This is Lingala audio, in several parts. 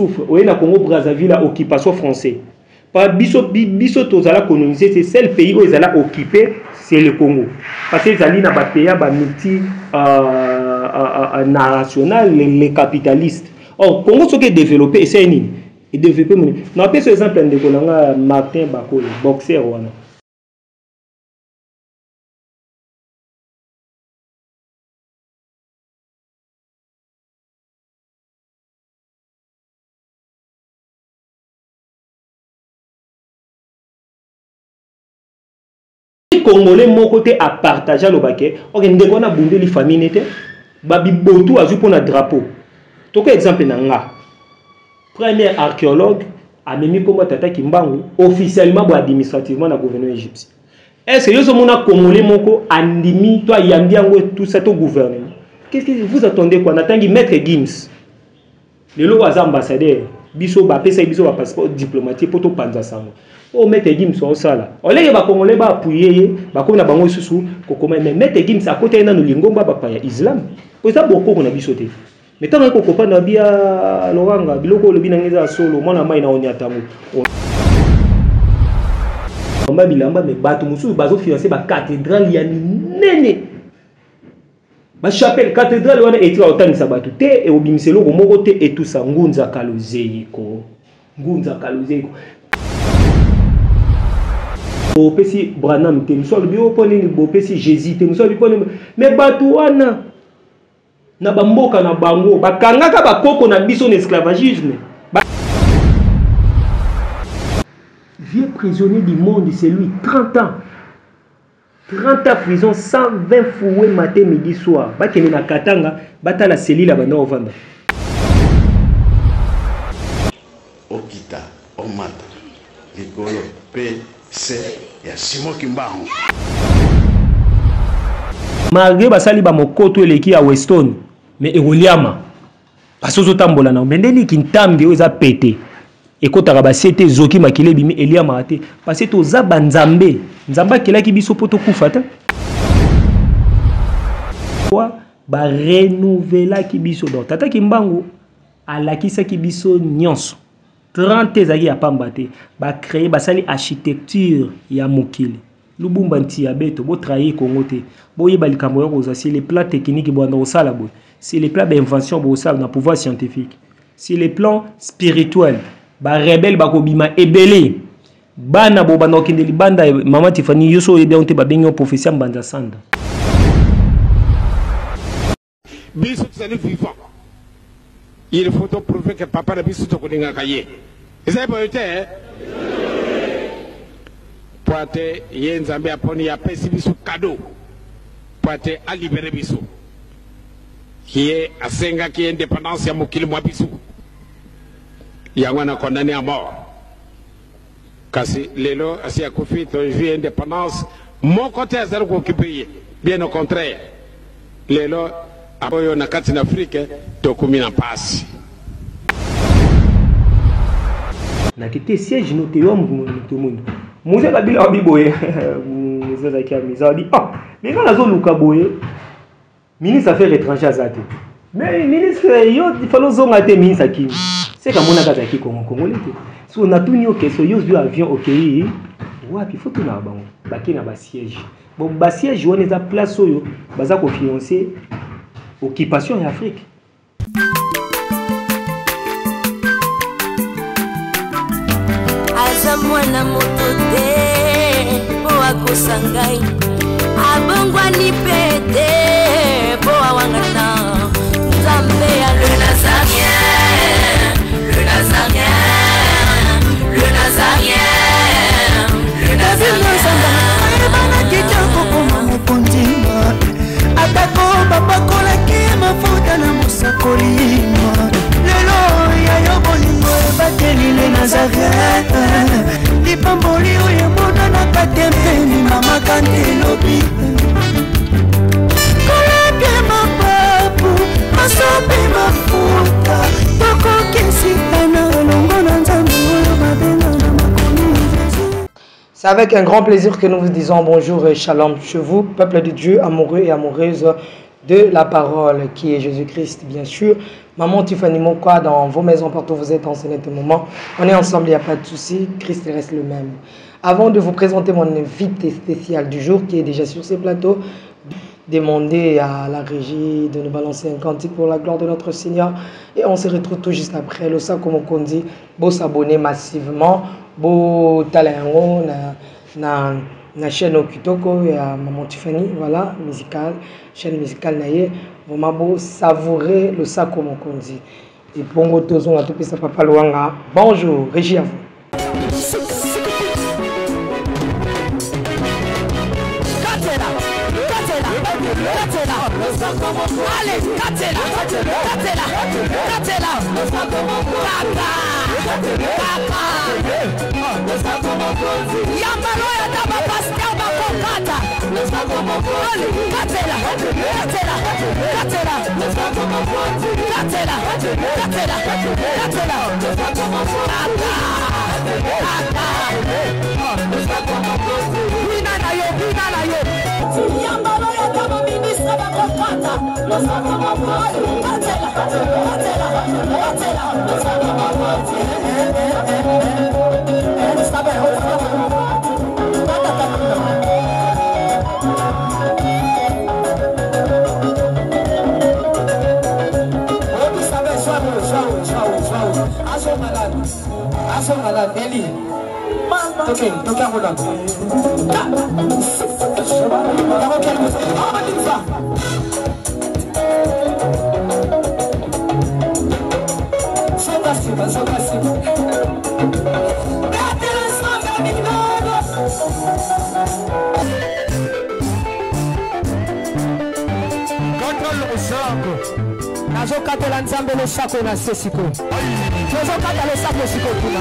Oui, na Congo Brazzaville a occupation français. Par biso tozala colonisé, c'est seul pays où ils allaient occuper, c'est le Congo. Parce que les na ba pays ba multi national, les capitalistes. Or Congo ce qui est développé, c'est nini? Et développé. On appelle ce exemple de Kolanga Martin Bakolo, boxeur wana. Congolais mon côté à partager le baquet. Ok, ndeko na bundé li famille n'était. Babi botu azu pour na drapeau. Toko exemple nanga. Premier archéologue a mis comme tata Kimbangu officiellement ou administrativement dans le gouvernement égyptien. Est-ce que yo mona congolais moko andimi toi yambi yango tout ça au gouvernement? Qu'est-ce que vous attendez quoi? Natangi maître Gims. Le lo was ambassadeur. Biso ba pesa biso ba passeport diplomatique pour to panza sango. O maître Gims on ça là. On les ba congolais ba appuyer ba ko na bango susu ko koma mais maître Gims à côté na no lingomba ba pa ya islam. Ko ça boko na biso te. Mais tant que ko pa na bia loranga biloko lo binangeza solo mona mai na oni atango. On ba bilamba mais bato musu bazo financer ba cathédrale ya nene. Ba chapelle cathédrale wana etira otanisa bato te e obimiselo ko moko te et tout ça ngunza kalozeko. Ngunza kalozeko. Bopesi Branham te musolo bio poni ni bopesi Jésus te musolo poni mais bato wana na bamboka na bango bakangaka bakoko na biso na esclavagisme. Vieux prisonnier du monde, c'est lui 30 ans. 30 ans prison, 120 fouets matin, midi, soir. Bakene na Katanga, bata la cellule la banda ovanda. Okita, Omata, Ligolo, P, C, ya Simon Kimbangu. Malgré basali ba mokoto eleki à Weston, mais Ewoliama. Parce que tambola na mendeli kintambi oza pété. Et quand tu as été zoki makile bimi elia mate parce que toza banzambe nzamba kelaki biso poto kufata quoi ba renouveler ki biso donc tata Kimbangu alakisa ki biso nyonso 30 ezaki ya pamba te ba créer basali architecture ya mokili lubumba ntia beto bo trahir Congo te bo yeba likambo ya koza c'est les plans techniques bo na osala bo c'est les plans d'invention bo osala na pouvoir scientifique c'est les plans spirituels. Ba rebelle ba kobima ebele bana bo bana okindeli banda mama Tiffany yoso ebe onte ba benyo professeur Mbanda Sanda biso tsali vivant il faut prouver que papa na biso to kolinga kaye eza ba yote poate yenzambe aponi ya pesi biso cadeau poate a libérer biso qui est à senga qui indépendance ya mokili mwa biso Yangwana condamné à mort. Kasi lelo asi akufi to vie indépendance mon côté à zéro occupé bien au contraire lelo aboyo na kati na Afrique to kumina passe na kité siège noté homme tout le monde Moussa babila biboye Moussa zakia misa dit ah mais quand la zone luka boye ministre affaires étrangères azate mais ministre yo il faut zonga te ministre kimi c'est comme on a gazaki congolais. Si on a tout mis au question, il y a avion au pays. Ouais, puis il faut tout na bango. Baki na ba siège. Bon, ba siège on est à place où baza ko financer occupation en Afrique. Azamwana motote po akosangai. Abongwani pete po awangana. Nzambe ya le Nazarien. Le Nazarien, le Nazarien, le C'est avec un grand plaisir que nous vous disons bonjour et shalom chez vous, peuple de Dieu, amoureux et amoureuses de la parole qui est Jésus-Christ, bien sûr. Maman Tiffany Mokwa, dans vos maisons, partout où vous êtes en ce moment, on est ensemble, il n'y a pas de souci, Christ reste le même. Avant de vous présenter mon invité spécial du jour qui est déjà sur ce plateau, demandez à la régie de nous balancer un cantique pour la gloire de notre Seigneur. Et on se retrouve tout juste après. Le sac, comme on dit, beau s'abonner massivement, beau talengo na chaîne Okitoko et à Maman Tiffany, voilà, musicale, chaîne musicale naïe, vraiment beau savourer le sac, comme on dit. Et bongo tozon à tout ça papa Luanga. Bonjour, régie à vous. Allez, Katela, Yambaloya taba pastel bakokata. Allez, Katela, Ok, donc à volant. Nazo katela nzambe le sako na sesiko. Nazo katela le sako siko kuna.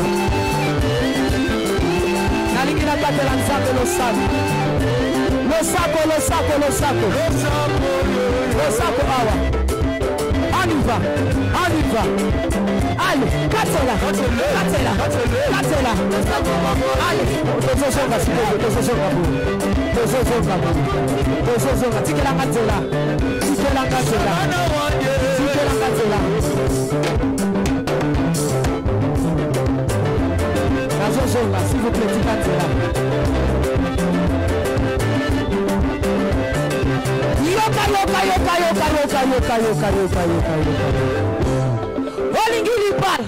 Nalingi na katela nzambe le sako. Le sako awa. Aniva. Allez, katela. Allez, tozozonga siko, tozozonga. Tikela katela. S'il vous plaît, Olingi Lipal,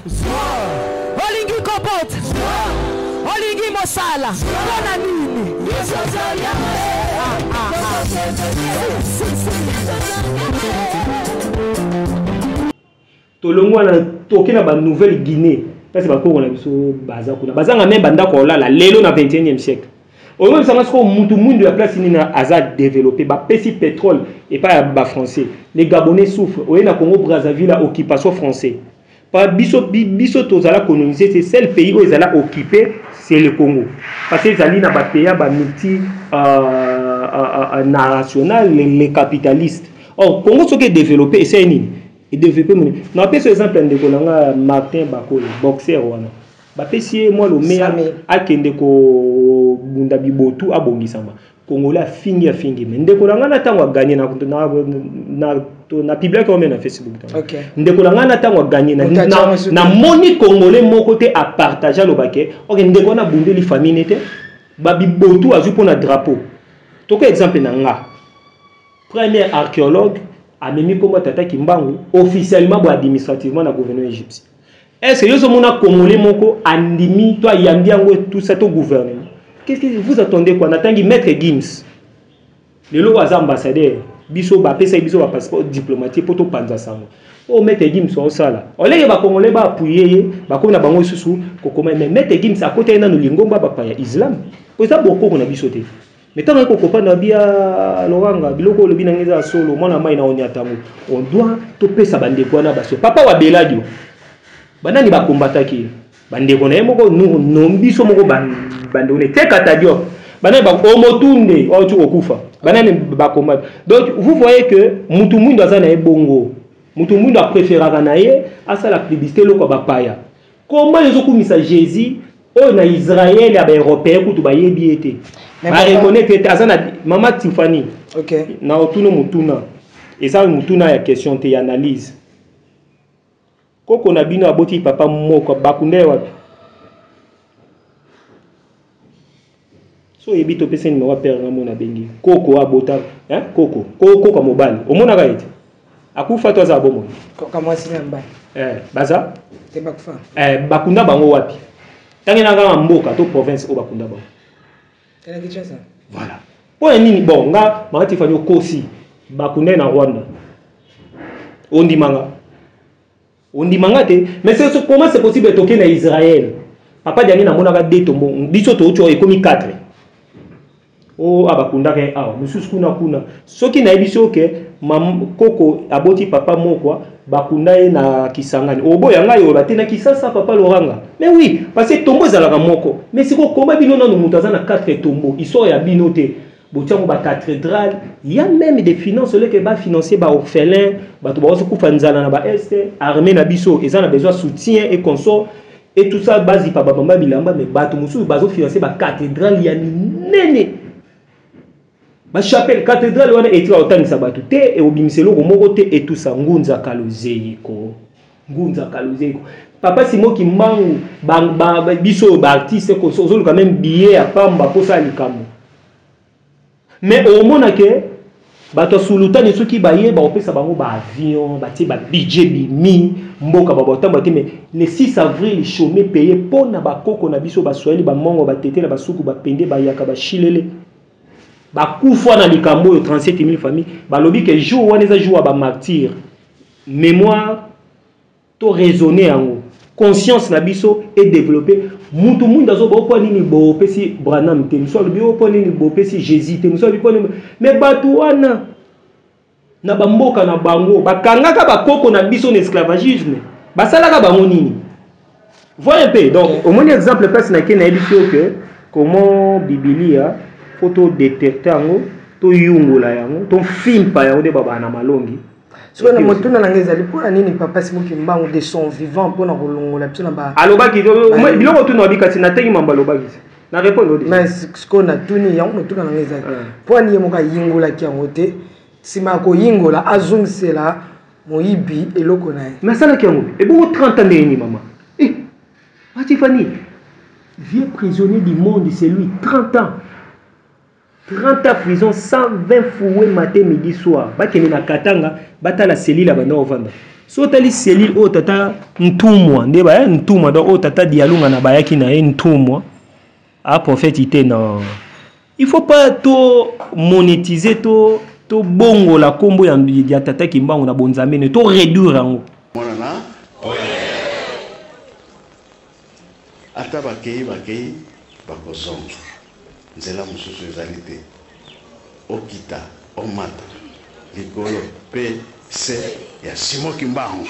Olingi Kopot, Olingi Mosala, Bona Nini. Tolongo na toke na ba Nouvelle Guinée parce que ba ko na biso baza kuna bazanga même banda ko la lelo na 21e siècle. Au même ça ko mutu mundu ya place ni na azad développé ba pesi pétrole et pas ba français. Les Gabonais souffrent. Au na Congo Brazzaville la occupation français. Pas biso tozala colonisé, c'est seul pays où ils allaient occuper, c'est le Congo. Parce que ils na ba pays ba multi national les capitalistes. Or Congo ce qui est développé c'est nini et développer mon non après ce exemple de kolanga Martin Bakolo boxeur wana bapesi moi le meilleur akende ko bunda bibotu abongisama Congolais fingi mais ndekolanga na tango gagner na public comme na Facebook OK ndekolanga na tango gagner na moni Congolais mon côté à partager le baquet OK ndekona bundeli famille nete babibotu azu pona drapeau toko exemple na nga premier archéologue a même comme Tata Kimbangu officiellement ou administrativement dans le gouvernement égyptien. Est-ce que vous avez Congolais moko andimi toi yambiango tout ça au gouvernement? Qu'est-ce que vous attendez quoi? Natangi maître Gims. Le lo was ambassadeur biso ba pesa biso ba passeport diplomatique pour to panza sango. O maître Gims on ça là. On les ba Congolais ba appuyer ba ko na bango susu ko koma mais maître Gims à côté na no lingomba ba pa ya Islam. Pour ça beaucoup on a bisoté. Mais tant que comprendre bien Loranga biloko le binangeza solo mona mai na onyatango on doit toper sa bande kwa na baso papa wa Beladio banani ba combataki bande ko na moko nombi so moko bande on était katadio banani ba omotunde o tu okufa banani ba combat. Donc vous voyez que mutu mundu azana ebongo mutu mundu a préféré naye asa la publicité loko ba paya comment les okumisa Jésus o na Israël ya ba européen kutu ba yebiete. Ma reconnaître Azana Maman Tiffany. OK. Na otuno mutuna. Et ça, nous a question, tu analyse. Quand on a bino aboti papa moko, bakunde wapi. So ebito pese ni mwa père ngamo na bengi. Koko abota, hein? Koko ka mobile. Omona ka ete. Akufa to za bomo. Koko mwasi na mba. Baza? Te bakufa. Bakunda bango wapi. Tangi na ngama mboka to province o bakunda bango. Tena kichasa. Voilà. Pour nini bon nga mangati fanyo kosi bakunda na Rwanda. Ondimanga te, mais comment c'est possible de toquer na Israël? Papa diani na mona ka de tombo. Biso to ocho ekomi 4. Oh abakunda ke mususu kuna soki na ebiso ke mam koko aboti papa moko bakunda e na Kisangani oboya ngai o batena Kisasa papa Loranga. Mais oui, parce que tombo ezalaka moko, mais siko komba bino na mutu aza na 4 tombo histoire ya bino te. Botiango ba cathédrale, il y a même des finances que ba financer ba orphelins, ba to ba kufa nzala na ba este, armée na biso, et ça a besoin de soutien et consort et tout ça base pa bamba bilamba mais ba to musu ba zo financer ba cathédrale ya nene. Ba chapelle cathédrale wana etira otangisa batu te e obimiselo ko moko te et tout ça ngunza kalozeko. Ngunza kalozeko. Papa Simo Kimbangu ba biso ba artiste ko so quand même billet à pamba pour ça likambo. Mais au moment que bato sulutani soki baye ba opesa bango ba avion ba ti ba budget bimi mboka ba botamba te mais le 6 avril chômé payé pour na ba koko na biso ba swahili ba mongo ba tete na ba suku ba pende ba yaka ba chilele ba kufa na likambo 37000 familles ba lobi que jour wana za jour ba martyr mémoire to raisonner en conscience na biso et développer mutu munda zo bo nini bo pesi Branham te so bi bo nini bo pesi Jésus te so bi nini mais batu wana na bamboka na bango bakangaka bakoko na biso na esclavagisme basalaka bango nini voyez un peu donc au moins exemple place na ke na ebisio que comment Biblia photo détecter yango to yungola yango to fimpa yango de baba na malongi. Soit na motuna na ngeza lipona nini papa Simo Kimbangu de son vivant pona kolongola psona ba alobaki biloko tuna bikati na tengi mamba alobaki na répondre mais ce qu'on a tuni yango motuna na ngeza pona ye moka yingola ki yango te sima ko yingola azungisela moyibi eloko na ye mais ça la ki yango e bon 30 ans ni maman Matifani vieux prisonnier du monde c'est lui 30 ans 30 ans prison, 120 fouets matin, midi, soir. Bakene na Katanga, bata la cellule à banda ovanda. So tali cellule o tata ntumwa, ndeba ya ntumwa donc o tata dialunga na bayaki na ntumwa. A prophète ité non. Il faut pas to monétiser to bongo la combo ya tata Kimbangu na bonzamene to réduire yango. Monana. Ata bakei bakozongi. Nzela mususu ezali te okita omata likolo pe se ya Simo Kimbangu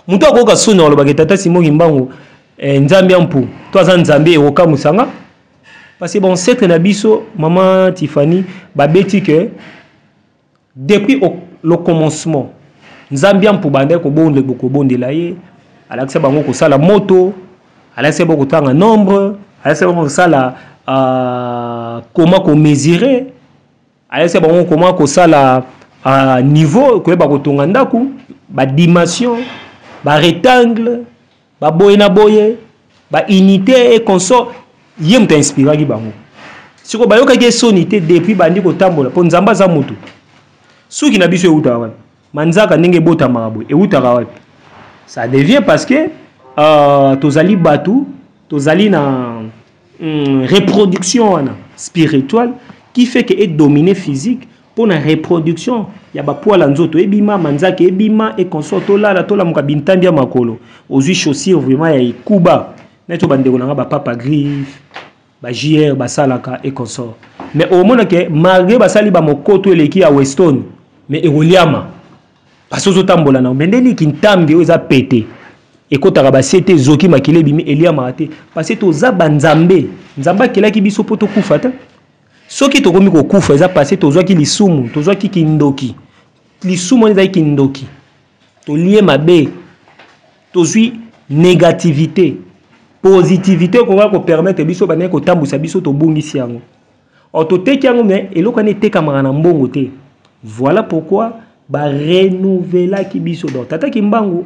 mutu akoka sona olobaki tata Simo Kimbangu nzambe mpu to aza nzambe ewoka musanga. Parce que bon, c'est na biso, maman Tiffany, babeti que depuis le commencement, Zambian pour bander ko bonde beaucoup bonde la ye, alaxe bango ko sala moto, alaxe bango tanga nombre, alaxe bango sala comment ko mesurer, alaxe bango comment ko sala niveau ko ba ko tonga ndaku, ba dimension, ba rectangle, ba boye na boye, ba unité et consort. Yem t'a inspiré bango. Si ko bayoka ke sonité depuis bandi ko tambola po nzamba za mutu. Suki na biso euta wapi. Manzaka ndenge bota marabu euta wapi. Ça devient parce que tozali batu, tozali na reproduction wana spirituelle qui fait que est dominé physique pour la reproduction ya ba poala nzoto ebima manzaka ebima et consort to la muka bintambia makolo. Ozui chaussure vraiment ya ikuba. Neto bandeko na ba papa griffe ba JR ba salaka et consort mais au moment que malgré ba sali ba mokoto eleki ya Weston mais eroliama parce que tambola na mendeli kintambi oza pété et kotaka ba cité zoki makile bimi eliama te parce que toza banzambe nzamba kelaki biso poto kufa ta soki tokomi ko kufa eza passé tozwa ki lisumu tozwa ki kindoki lisumu eza kindoki to lié mabe to suis négativité positivité ko va ko permettre biso bana ko tambusa biso to bongisi yango to teki yango mais eloko ne teka marana mbongo te. Voilà pourquoi ba renouveler ki biso donc tata kimbangu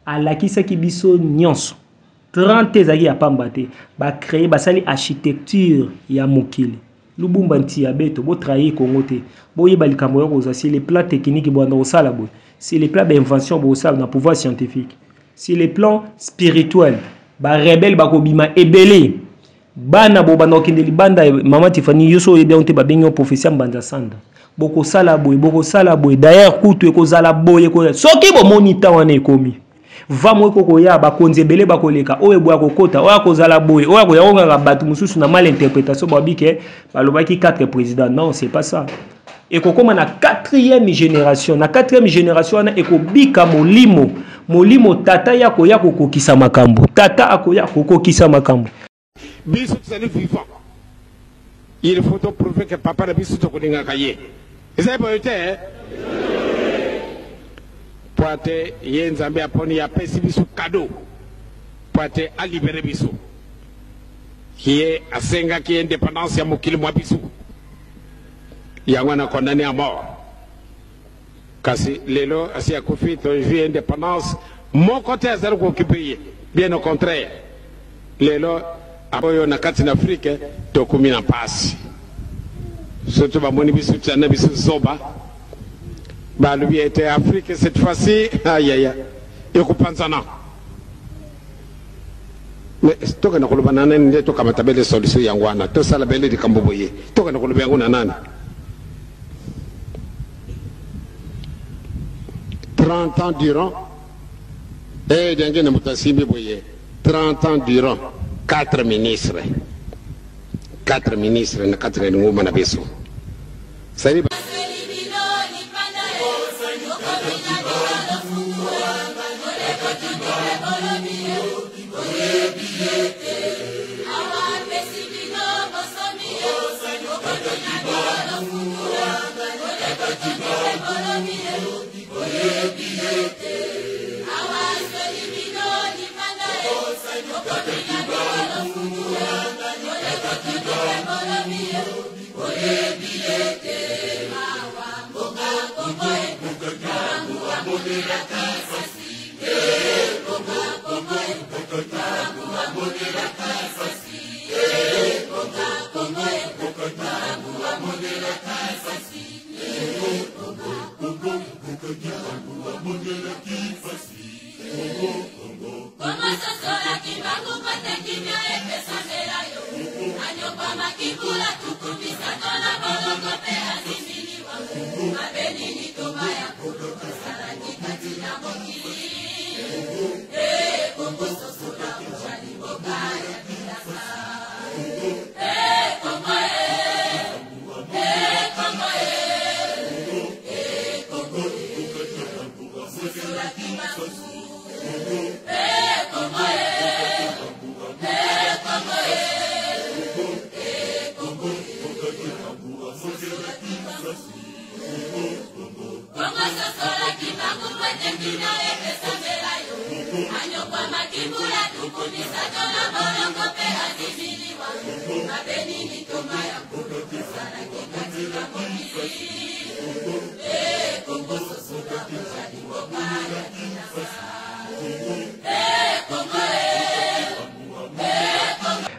alakisa ki biso nyonso 30 ezaki ya pamba te ba créer ba sali architecture ya mokili lubumba nti ya beto bo trahir Congo te bo yeba likambo yo koza si les plans techniques bo na osala bo si les plans d'invention bo osala na pouvoir scientifique si les plans spirituels ba rebelle ba kobima ebele bana bo bana okende libanda mama Tiffany yoso ebe onte ba benyo prophétie mbanda sanda boko sala boy d'ailleurs kutu ekozala boye ko soki bo monita wana ekomi vamo ekoko ya ba konzebele ba koleka oyo boya kokota oyo kozala boye oyo koyonga ga batu mususu na mal interprétation ba bike balobaki 4 présidents non c'est pas ça ekokoma na 4e génération na 4e génération wana ekobika molimo tata ya koya kokokisa makambo tata akoya kokokisa makambo biso tsali vivant il faut prouver que papa na biso to kolinga kaye ezai boyote poate yenzambe aponi ya pesi biso cadeau poate a libérer biso qui est à senga qui indépendance ya mokili mwa biso yango na condamné à mort kasi lelo asi akufi to vie indépendance mon côté azali ko occupé bien au contraire lelo aboyo na kati na Afrique to kumina pasi surtout ba moni biso tsana biso zoba ba lui était Afrique cette fois-ci aïe aïe et kupanzana mais toka na kuluba nana ndi to kama tabele solution yangu ana to sala bele di kamboboye toka na kuluba yangu nana 30 ans durant et dengene mutasimbi boye 30 ans durant 4 ministres na 4 ngoma na beso sari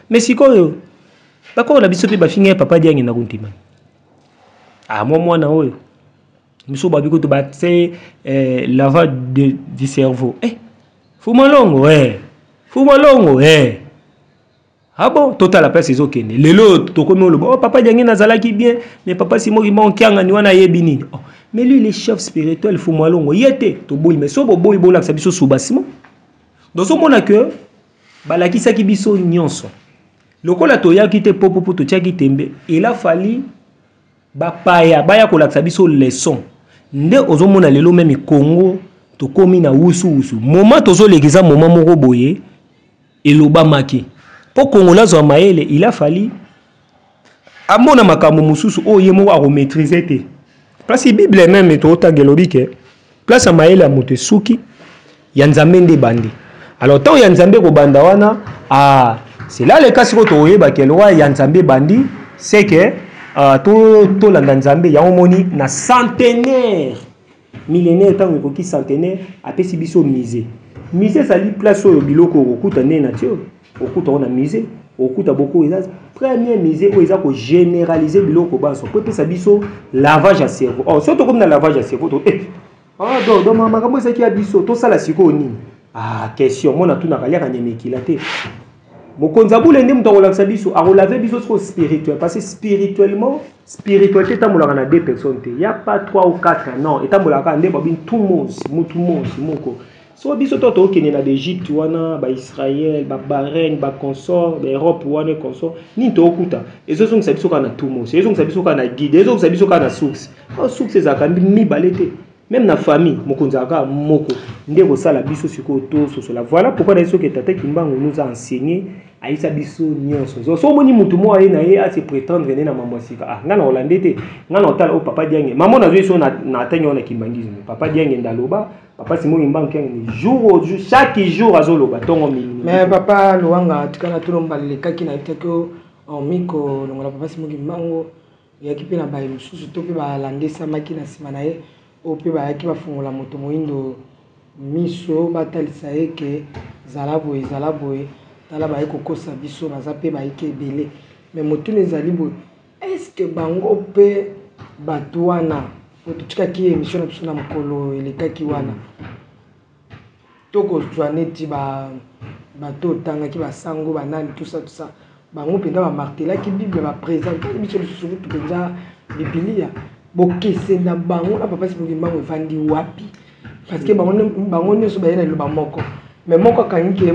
mais sikoyo bako na biso pe bafinga papa diangi na kuntima moi na oyo miso babiko to batse lavage du cerveau fumalongo ah bon total la place ezokende lelo tokomi oloba oh papa diangi nazalaki bien mais papa simoki ba onkianga ni wana yebini oh mais lui le chef spirituel fumalongo yete to boyi mais so boyi bola sa biso subasimo donc so mona que balakisaki biso nyonso lokola toyaki te popo to tiaki tembe il a fallu bapaya baya kolakisa biso leçon nde ozomona lelo même Congo to komi na wusu moment tozolekisa moment moko boye elobamaki po Congo lazo maele il a fallu amona makambo mususu oye mo wa maîtriser te parce que Bible même to otangelobi ke place à maël à motesuki yanzambe nde bandi alors tant yanzambe ko banda wana c'est là le cas que tu as que loi yanzambe bandi c'est que to la nzambe ya omoni na centenaire millénaire tant ko ki centenaire apesi biso musée ça li place au biloko okuta ne nature okuta on a musée okuta beaucoup ezaz premier musée où ils ont généralisé biloko baso pour pesa biso lavage à cerveau surtout comme na lavage à cerveau to donc makambo ça qui a biso to sala siko nini question mona tuna kalia kanyemekila te mokonza bule ndi muto kolakisa biso akolave biso so spirituel parce que spiritualité tambolaka na deux personnes te y a pas 3 ou 4 non etambolaka nde babin tout mutu moko so biso to okene na d'Égypte wana ba Israël ba Bahreïn ba consort ba Europe wana consort ni to okuta ezo ngisa biso kana tout mos ezo ngisa biso kana guide ezo ngisa biso kana source ezaka mi balete même na famille mokonza ka moko ndeko sala biso siko to sosola voilà pourquoi na que tata Kimbangu nous a enseigné aisa biso nyonso so moni mutu mo aye na ye a se prétendre na mambo sika ngana Hollandais te ngana otala o papa diange maman na zo na atenyo na kimbangisme papa diange ndaloba papa Simon Kimbangu kengi jour au jour chaque jour azoloba tongo mingi mais papa Luanga tukana tulomba lekaki na itako en miko longola papa Simon Kimbangu yaki pe na baye mususu to pe ba landesa maki na sima na ye ope ba yaki bafungola moto moindo miso batalisa eke zalaboy tala ba yeko kosa biso na zape ba yeke belé mais moto nezali bo est-ce que bango pe batwana otutika ki émission na biso na mokolo elekaki wana toko twaneti ba bato tanga ki basango banani tout ça bango penda ba martela ki bible ba présenter biso biso tout penza bibilia bokese na bango na papa Simon Kimbangu efandi wapi parce que bango nyonso bayena loba moko mais moko kangi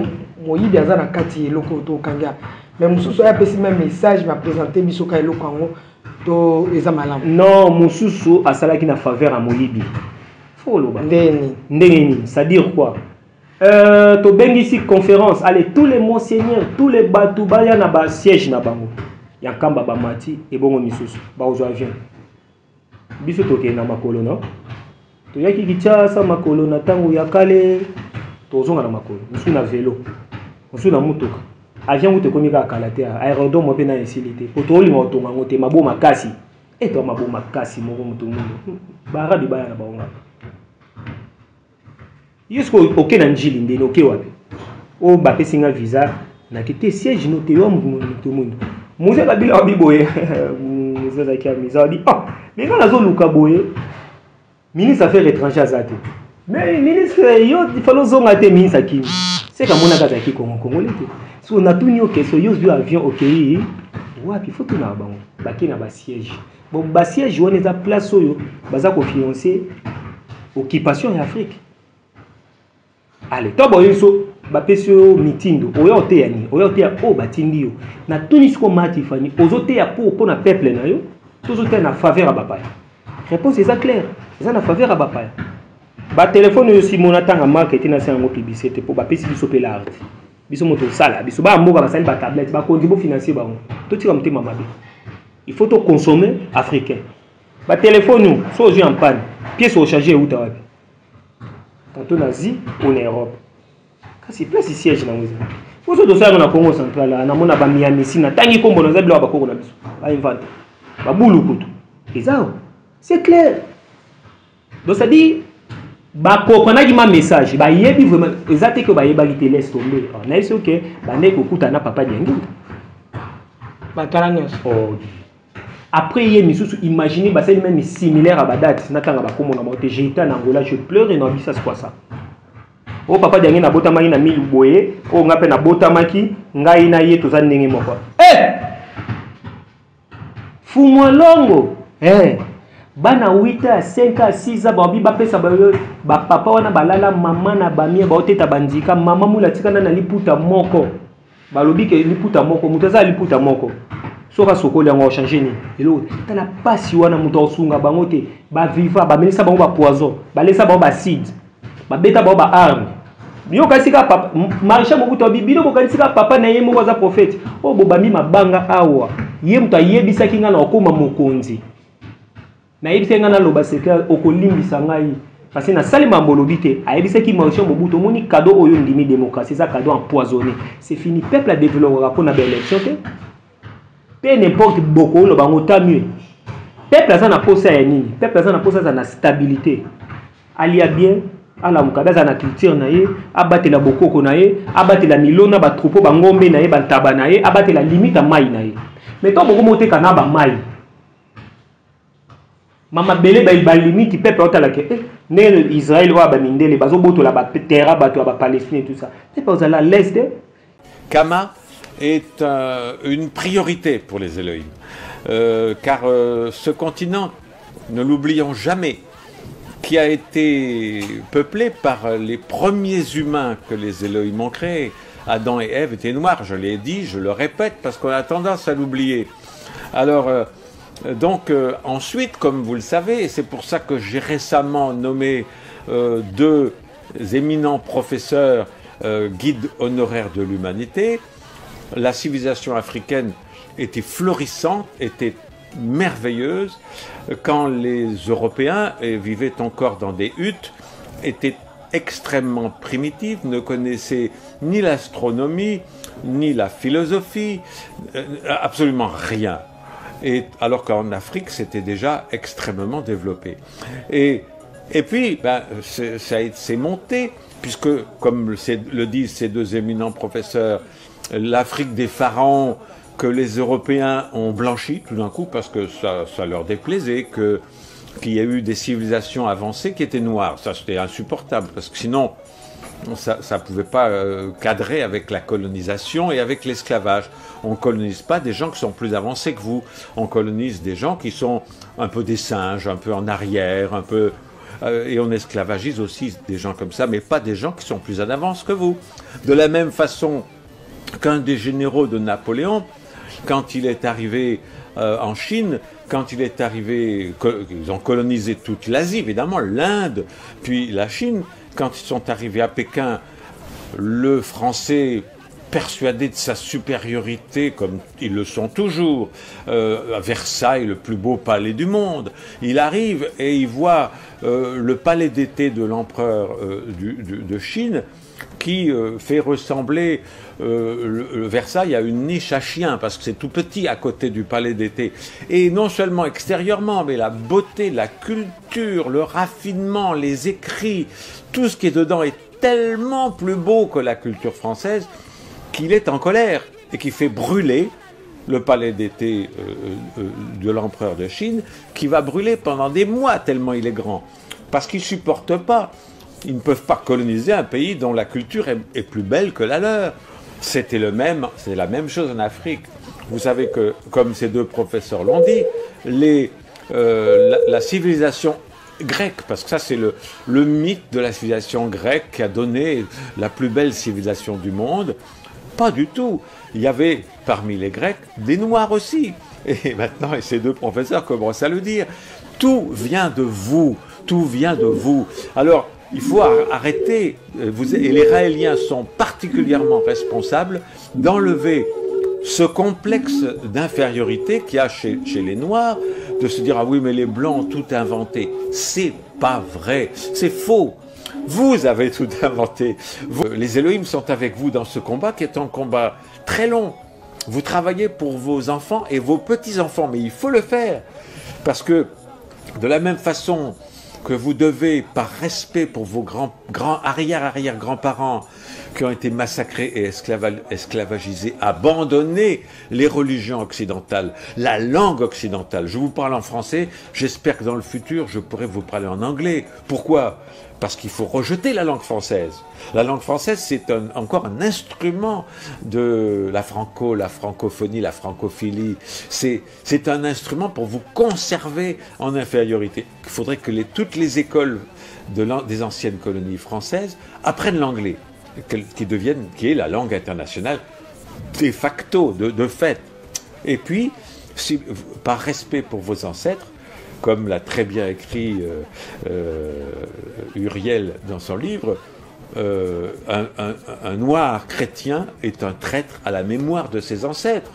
moyibi aza na kati eloko to kanga mais mususu ya pesi même message va présenter biso ka eloko ngo to eza malamu non mususu asalaki na faveur à moyibi faut loba ndeni c'est-à-dire quoi to bengi ici conférence allez tous les monseigneurs tous les batubaya na ba siège na bango ya kamba ba mati et bongo misusu ba ozo avion biso to ke na makolo no to yaki kichasa makolo na tangu ya kale to zonga na makolo musu na vélo musu na mutuka avion uto komika kalate aérodrome mo pe na insilité poto linga otonga ngote mabo makasi eto mabo makasi mo mutu mundo barabi baya na baonga yusko oke na njili ndeni oke wapi o ba pesinga visa na kite siège no te yo mutu mundo muze babila wabiboye muze za kia miza wabi mais quand la zone luka boye ministre affaires étrangères azate mais ministre yo il faut zonga te ministre kimi c'est comme on a gazaki congolais si on a tout ni question yo du avion OK wapi faut tout na bango baki na ba siège bon ba siège on est à place oyo baza ko financer occupation en Afrique allez to boyo so ba pesio meeting oyo te yani oyo te o batindi yo na tunis ko mati fani ozote ya pour na peuple na yo toujours na faveur à bapaya réponse est claire ça na faveur à bapaya ba téléphone yo si monatanga marketing na sango publicité pour ba pesi biso pe l'art biso moto sala biso ba mboka ba sali ba tablette ba contribuer financier ba to tira mtema mabe il faut to consommer africain ba téléphone nous so en panne pièce recharger ou ta wapi tantôt nazi en Europe kasi place siège na ngozi faut so dosa na Congo central na mona ba Miami sina tangi kombo na zabilo ba koko na biso ba invente ba bulu kutu ezao c'est clair donc ça dit ba kokonaki ma message ba yebi vraiment exacte que ba yebaki te laisse tomber on a dit OK ba ndeko kuta na papa diangi ba taranyos après hier misusu imaginez ba c'est même similaire à ba date na tanga ba komo na moté j'étais en Angola je pleure et non ça c'est quoi ça o papa diangi na botamaki na milu boye o ngape na botamaki ngai na ye toza ndenge moko fumo longo bana 8 à 5 à 6 ans babi ba pesa ba papa wana balala mama na bamie ba oteta bandika mama mula tikana na liputa moko balobi ke liputa moko mutaza liputa moko soka sokoli ngo changer ni elo tala pasi wana muto osunga bango te ba viva ba melisa bango ba poison ba lesa bango ba acide ba beta bango ba arme biyo kasika papa marisha mobuto bibino ko kasika papa na ye moko za prophète o bobami mabanga awa ye muto ayebisa kinga na okoma mokonzi na yebisa nga na loba seka okolimbisa ngai Parce que dans Salima Bolobité, a dit qui Mauricio Mobutu, moni cadeau au yondimi démocratie, ça cadeau empoisonné. C'est fini. Peuple a développé pour la belle élection. Peu n'importe beaucoup, le bango tant mieux. Peuple a posé à nini. Peuple a posé à la stabilité. Alia bien, à la mukada za na culture naie, abattre la bokoko naie, abattre la milona, ba troupeau bangombe naie, ba taba naie, abattre la limite à maï naie. Mais toi beaucoup monter kanaba maï. Mama belé ba limite peuple ota la ke. Né Israël wa ba mindele bazo boto la ba terra bato ba Palestine tout ça. C'est pas à l'est. Kama est une priorité pour les Elohim, car ce continent, ne l'oublions jamais, qui a été peuplé par les premiers humains que les Elohim ont créés. Adam et Ève étaient noirs, je l'ai dit, je le répète, parce qu'on a tendance à l'oublier. Alors, ensuite, comme vous le savez, et c'est pour ça que j'ai récemment nommé deux éminents professeurs guides honoraires de l'humanité, la civilisation africaine était florissante, était merveilleuse, quand les Européens vivaient encore dans des huttes, étaient extrêmement primitifs, ne connaissaient ni l'astronomie, ni la philosophie, absolument rien. Et alors qu'en Afrique, c'était déjà extrêmement développé. Et puis, c'est monté, puisque, comme le disent ces deux éminents professeurs, l'Afrique des pharaons que les Européens ont blanchi tout d'un coup parce que ça leur déplaisait, qu'il y a eu des civilisations avancées qui étaient noires. Ça, c'était insupportable, parce que sinon, ça ne pouvait pas cadrer avec la colonisation et avec l'esclavage. On ne colonise pas des gens qui sont plus avancés que vous. On colonise des gens qui sont un peu des singes, un peu en arrière, un peu... et on esclavagise aussi des gens comme ça, mais pas des gens qui sont plus en avance que vous. De la même façon qu'un des généraux de Napoléon, quand il est arrivé en Chine, quand il est arrivé, ils ont colonisé toute l'Asie, évidemment, l'Inde, puis la Chine, quand ils sont arrivés à Pékin, le Français, persuadé de sa supériorité, comme ils le sont toujours, à Versailles, le plus beau palais du monde, il arrive et il voit le palais d'été de l'empereur de Chine, qui fait ressembler Versailles à une niche à chien, parce que c'est tout petit à côté du palais d'été. Et non seulement extérieurement, mais la beauté, la culture, le raffinement, les écrits, tout ce qui est dedans est tellement plus beau que la culture française qu'il est en colère et qui fait brûler le palais d'été de l'empereur de Chine, qui va brûler pendant des mois tellement il est grand, parce qu'il ne supporte pas. Ils ne peuvent pas coloniser un pays dont la culture est plus belle que la leur. C'est la même chose en Afrique. Vous savez que, comme ces deux professeurs l'ont dit, la civilisation grecque, parce que ça c'est le mythe de la civilisation grecque qui a donné la plus belle civilisation du monde, pas du tout. Il y avait parmi les Grecs des Noirs aussi. Et maintenant, et ces deux professeurs commencent à le dire, tout vient de vous, tout vient de vous. Alors, il faut arrêter, et les Raéliens sont particulièrement responsables d'enlever ce complexe d'infériorité qu'il y a chez les Noirs, de se dire « Ah oui, mais les Blancs ont tout inventé ». C'est pas vrai, c'est faux. Vous avez tout inventé. Les Elohim sont avec vous dans ce combat qui est un combat très long. Vous travaillez pour vos enfants et vos petits-enfants, mais il faut le faire. Parce que de la même façon que vous devez, par respect pour vos arrière-arrière-grands-parents qui ont été massacrés et esclavagisés, abandonner les religions occidentales, la langue occidentale. Je vous parle en français, j'espère que dans le futur, je pourrai vous parler en anglais. Pourquoi ? Parce qu'il faut rejeter la langue française. La langue française, c'est encore un instrument de la francophonie, la francophilie. C'est un instrument pour vous conserver en infériorité. Il faudrait que toutes les écoles des anciennes colonies françaises apprennent l'anglais, qui est la langue internationale de facto, de fait. Et puis, par respect pour vos ancêtres, comme l'a très bien écrit Uriel dans son livre, un noir chrétien est un traître à la mémoire de ses ancêtres.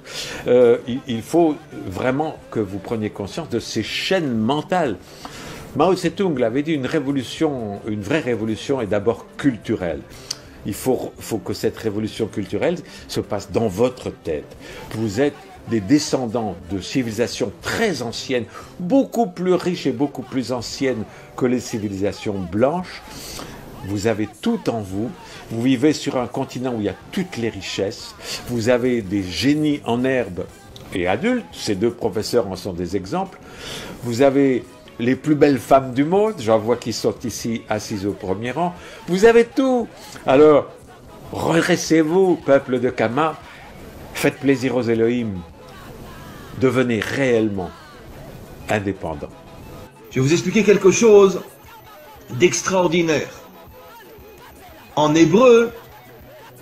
Il faut vraiment que vous preniez conscience de ces chaînes mentales. Mao Tse-tung l'avait dit, une vraie révolution est d'abord culturelle. Il faut que cette révolution culturelle se passe dans votre tête. Vous êtes des descendants de civilisations très anciennes, beaucoup plus riches et beaucoup plus anciennes que les civilisations blanches. Vous avez tout en vous. Vous vivez sur un continent où il y a toutes les richesses. Vous avez des génies en herbe et adultes. Ces deux professeurs en sont des exemples. Vous avez les plus belles femmes du monde. J'en vois qui sont ici assises au premier rang. Vous avez tout. Alors, redressez-vous, peuple de Kama. Faites plaisir aux Elohim. Devenez réellement indépendants. Je vais vous expliquer quelque chose d'extraordinaire. En hébreu,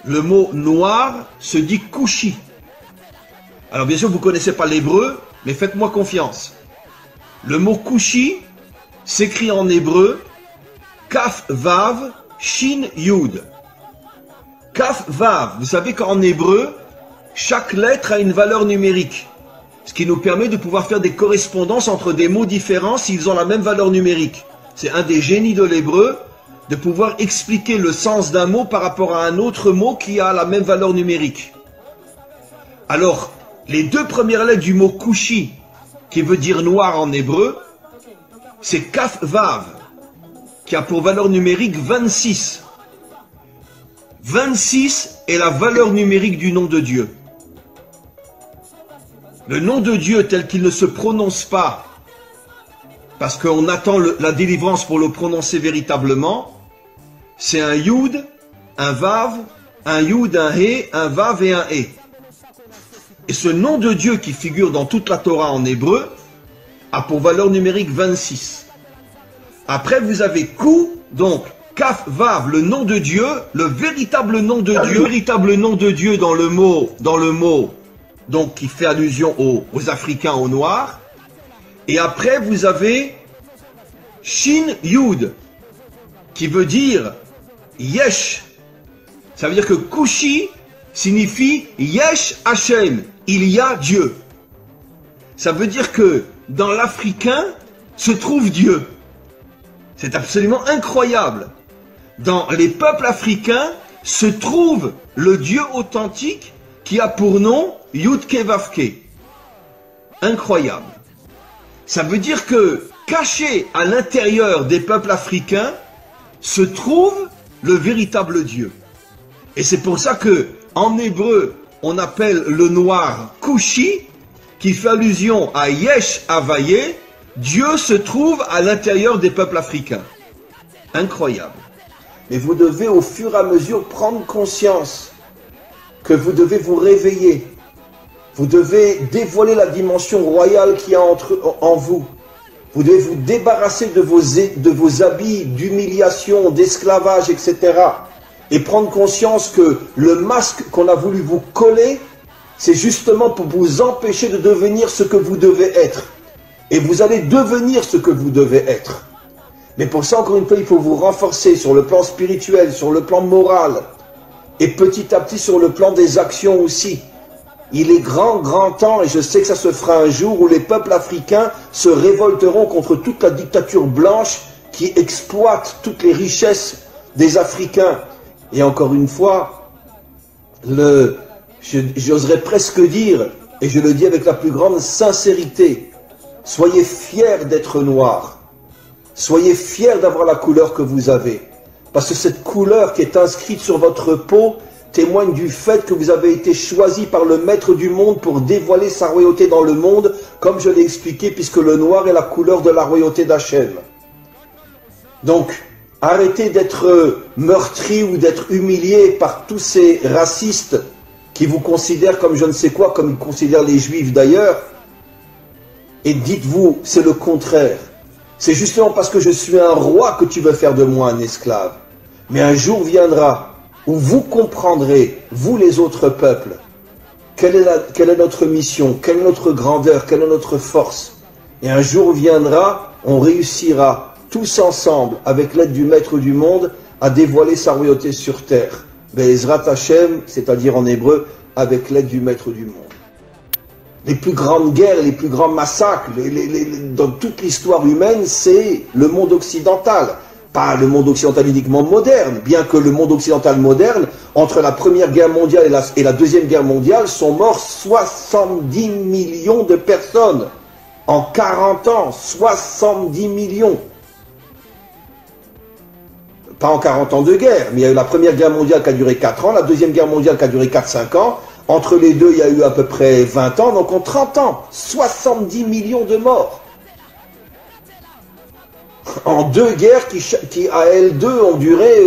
le mot noir se dit kushi. Alors bien sûr, vous ne connaissez pas l'hébreu, mais faites-moi confiance. Le mot kushi s'écrit en hébreu kaf vav shin yud. Kaf vav, vous savez qu'en hébreu, chaque lettre a une valeur numérique. Ce qui nous permet de pouvoir faire des correspondances entre des mots différents s'ils ont la même valeur numérique. C'est un des génies de l'hébreu, de pouvoir expliquer le sens d'un mot par rapport à un autre mot qui a la même valeur numérique. Alors, les deux premières lettres du mot kushi, qui veut dire noir en hébreu, c'est kaf vav, qui a pour valeur numérique 26. 26 est la valeur numérique du nom de Dieu. Le nom de Dieu tel qu'il ne se prononce pas, parce qu'on attend la délivrance pour le prononcer véritablement, c'est un Yud, un Vav, un Yud, un He, un Vav et un He. Et ce nom de Dieu qui figure dans toute la Torah en hébreu a pour valeur numérique 26. Après vous avez Kou, donc Kaf Vav, le nom de Dieu, le véritable nom de Dieu, le véritable nom de Dieu dans le mot, donc qui fait allusion aux Africains, aux Noirs. Et après vous avez Shin Yud, qui veut dire Yesh. Ça veut dire que Kushi signifie Yesh Hashem, il y a Dieu. Ça veut dire que dans l'Africain se trouve Dieu. C'est absolument incroyable. Dans les peuples africains se trouve le Dieu authentique qui a pour nom Yudke Vavke. Incroyable. Ça veut dire que caché à l'intérieur des peuples africains se trouve le véritable Dieu. Et c'est pour ça que en hébreu on appelle le noir Kushi, qui fait allusion à Yesh Havaye. Dieu se trouve à l'intérieur des peuples africains. Incroyable. Mais vous devez au fur et à mesure prendre conscience que vous devez vous réveiller. Vous devez dévoiler la dimension royale qu'il y a en vous. Vous devez vous débarrasser de vos habits d'humiliation, d'esclavage, etc. Et prendre conscience que le masque qu'on a voulu vous coller, c'est justement pour vous empêcher de devenir ce que vous devez être. Et vous allez devenir ce que vous devez être. Mais pour ça, encore une fois, il faut vous renforcer sur le plan spirituel, sur le plan moral, et petit à petit sur le plan des actions aussi. Il est grand temps, et je sais que ça se fera un jour, où les peuples africains se révolteront contre toute la dictature blanche qui exploite toutes les richesses des Africains. Et encore une fois, j'oserais presque dire, et je le dis avec la plus grande sincérité, soyez fiers d'être noirs. Soyez fiers d'avoir la couleur que vous avez. Parce que cette couleur qui est inscrite sur votre peau témoigne du fait que vous avez été choisi par le maître du monde pour dévoiler sa royauté dans le monde, comme je l'ai expliqué, puisque le noir est la couleur de la royauté d'Hachem. Donc, arrêtez d'être meurtris ou d'être humiliés par tous ces racistes qui vous considèrent comme je ne sais quoi, comme ils considèrent les juifs d'ailleurs. Et dites-vous, c'est le contraire. C'est justement parce que je suis un roi que tu veux faire de moi un esclave. Mais un jour viendra où vous comprendrez, vous les autres peuples, quelle est notre mission, quelle est notre grandeur, quelle est notre force. Et un jour viendra, on réussira tous ensemble, avec l'aide du Maître du monde, à dévoiler sa royauté sur terre. Be'ezrat Hashem, c'est-à-dire en hébreu, avec l'aide du Maître du monde. les plus grandes guerres, les plus grands massacres, dans toute l'histoire humaine, c'est le monde occidental. Pas le monde occidental uniquement moderne, bien que le monde occidental moderne, entre la Première Guerre mondiale et la Deuxième Guerre mondiale, sont morts 70 millions de personnes. En 40 ans, 70 millions. Pas en 40 ans de guerre, mais il y a eu la Première Guerre mondiale qui a duré 4 ans, la Deuxième Guerre mondiale qui a duré 4-5 ans. Entre les deux, il y a eu à peu près 20 ans, donc en 30 ans, 70 millions de morts. En 2 guerres qui à elles deux ont duré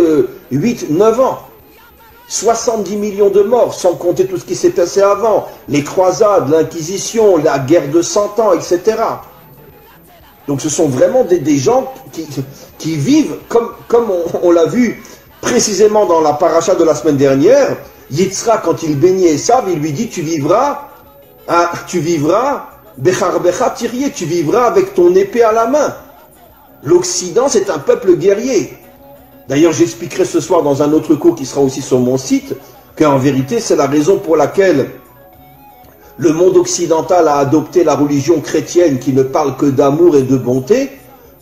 8-9 ans. 70 millions de morts, sans compter tout ce qui s'est passé avant. Les croisades, l'Inquisition, la guerre de 100 ans, etc. Donc ce sont vraiment des gens qui vivent, comme on l'a vu précisément dans la paracha de la semaine dernière. Yitzhak, quand il bénit Esav, il lui dit, tu vivras, Bechar Becha Tirié, tu vivras avec ton épée à la main. L'Occident, c'est un peuple guerrier. D'ailleurs, j'expliquerai ce soir dans un autre cours qui sera aussi sur mon site, qu'en vérité, c'est la raison pour laquelle le monde occidental a adopté la religion chrétienne qui ne parle que d'amour et de bonté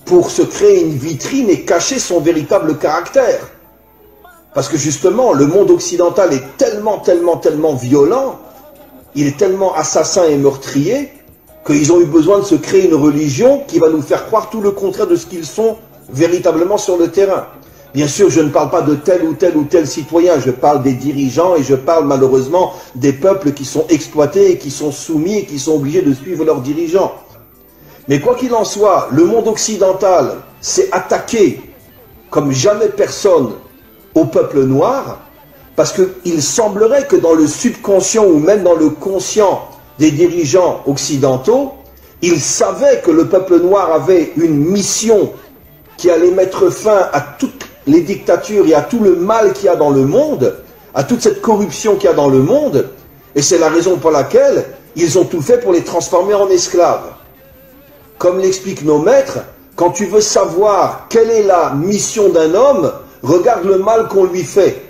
pour se créer une vitrine et cacher son véritable caractère. Parce que justement, le monde occidental est tellement violent, il est tellement assassin et meurtrier, qu'ils ont eu besoin de se créer une religion qui va nous faire croire tout le contraire de ce qu'ils sont véritablement sur le terrain. Bien sûr, je ne parle pas de tel ou tel citoyen, je parle des dirigeants et je parle malheureusement des peuples qui sont exploités et qui sont soumis et qui sont obligés de suivre leurs dirigeants. Mais quoi qu'il en soit, le monde occidental s'est attaqué comme jamais personne au peuple noir, parce qu'il semblerait que dans le subconscient ou même dans le conscient des dirigeants occidentaux, ils savaient que le peuple noir avait une mission qui allait mettre fin à toutes les dictatures et à tout le mal qu'il y a dans le monde, à toute cette corruption qu'il y a dans le monde, et c'est la raison pour laquelle ils ont tout fait pour les transformer en esclaves. Comme l'expliquent nos maîtres, quand tu veux savoir quelle est la mission d'un homme, regarde le mal qu'on lui fait.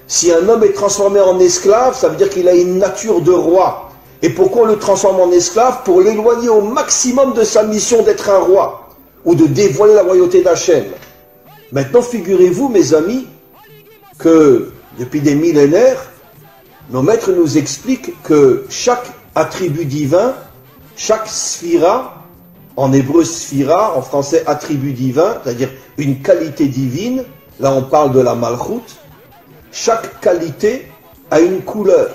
Si un homme est transformé en esclave, ça veut dire qu'il a une nature de roi. Et pourquoi on le transforme en esclave? Pour l'éloigner au maximum de sa mission d'être un roi, ou de dévoiler la royauté d'Hachem. Maintenant, figurez-vous, mes amis, que depuis des millénaires, nos maîtres nous expliquent que chaque attribut divin, chaque sphira, en hébreu sphira, en français attribut divin, c'est-à-dire une qualité divine, là on parle de la malchoute, chaque qualité a une couleur.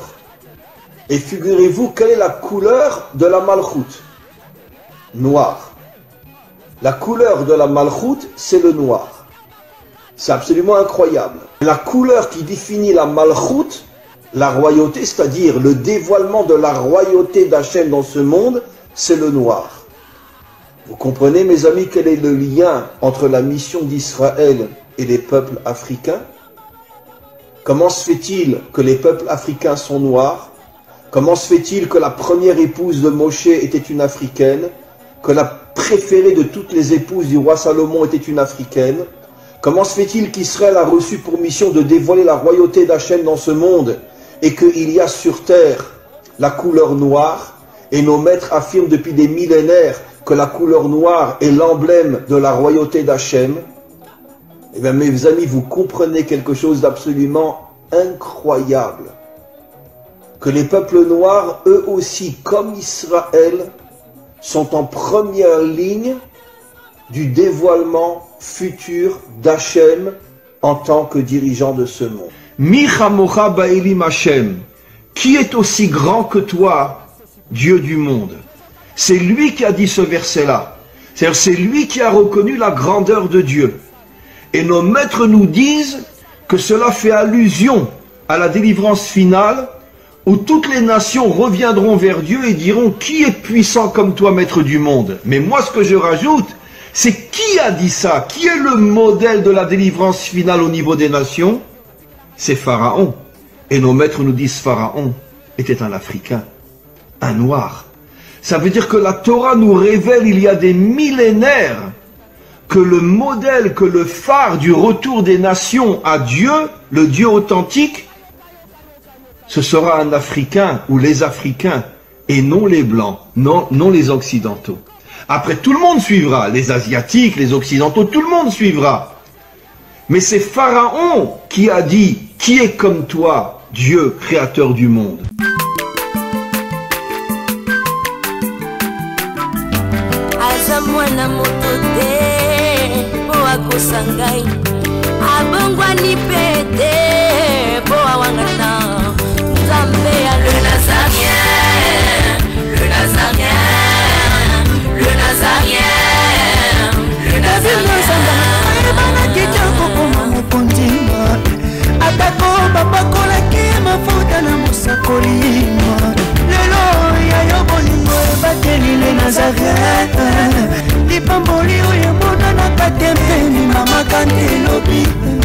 Et figurez-vous, quelle est la couleur de la malchoute? Noir. La couleur de la malchoute, c'est le noir. C'est absolument incroyable. La couleur qui définit la malchoute, la royauté, c'est-à-dire le dévoilement de la royauté d'Hachem dans ce monde, c'est le noir. Vous comprenez, mes amis, quel est le lien entre la mission d'Israël et les peuples africains? Comment se fait-il que les peuples africains sont noirs? Comment se fait-il que la première épouse de Moshe était une africaine? Que la préférée de toutes les épouses du roi Salomon était une africaine? Comment se fait-il qu'Israël a reçu pour mission de dévoiler la royauté d'Hachem dans ce monde et qu'il y a sur terre la couleur noire? Et nos maîtres affirment depuis des millénaires que la couleur noire est l'emblème de la royauté d'Hachem. Eh bien, mes amis, vous comprenez quelque chose d'absolument incroyable. Que les peuples noirs, eux aussi, comme Israël, sont en première ligne du dévoilement futur d'Hachem en tant que dirigeant de ce monde. Mi chamocha ba'elim Hachem, qui est aussi grand que toi, Dieu du monde? C'est lui qui a dit ce verset-là. C'est-à-dire, c'est lui qui a reconnu la grandeur de Dieu. Et nos maîtres nous disent que cela fait allusion à la délivrance finale, où toutes les nations reviendront vers Dieu et diront « Qui est puissant comme toi, maître du monde ?» Mais moi, ce que je rajoute, c'est qui a dit ça? Qui est le modèle de la délivrance finale au niveau des nations? C'est Pharaon. Et nos maîtres nous disent Pharaon était un Africain, un Noir. Ça veut dire que la Torah nous révèle il y a des millénaires que le modèle, que le phare du retour des nations à Dieu, le Dieu authentique, ce sera un Africain ou les Africains et non les Blancs, non les Occidentaux. Après, tout le monde suivra, les Asiatiques, les Occidentaux, tout le monde suivra. Mais c'est Pharaon qui a dit, qui est comme toi, Dieu, créateur du monde. Lipamboli oyo mona na katempeni mama kantelobi